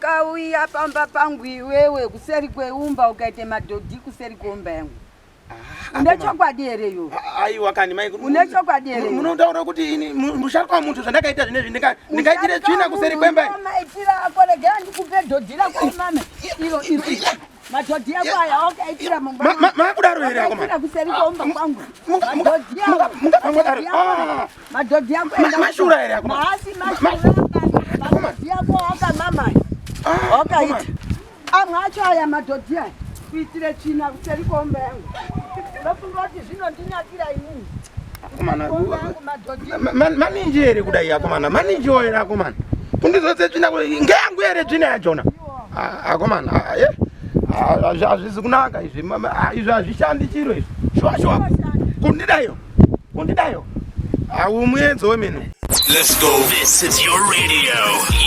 wakauya pamba pangu iwewe kuseri kweumba ukaite madhodhi kuseri kuomba yangu. Unechokwadi ere yo? Aiwa kani mai. Unechokwadi ere. Munotaura kuti ini musharukwa muntu zvandakaita zvinezvi ndingaitire tsvina kuseri kwemba. Ndamaitira akoregera ndikupe dhodhi rako mama. Iro. Madhodhi yako aya wakaitira mungu. Makudaro here yako mama. Kuseri kuomba kwangu. Madhodhi yako. Mashura here yako mama. Maasi mashura. Madhodhi yako waka mama. Wakaita. Amwacho aya madhodhi aya. Kuitire tsvina kuseri kuomba yangu. Ndopungoti zvinondinakira inini. Akomana. Maninji here kudai yako mana. Maninji here yako mana. Kundizotse tsvina ngeyangu here tsvina yachona. Akomana. Azvizi kunaka izvi. Izvi azvishandi chiro izvi. Shwa. Kundidayo. Muenzo wemene. Let's go. This is your radio.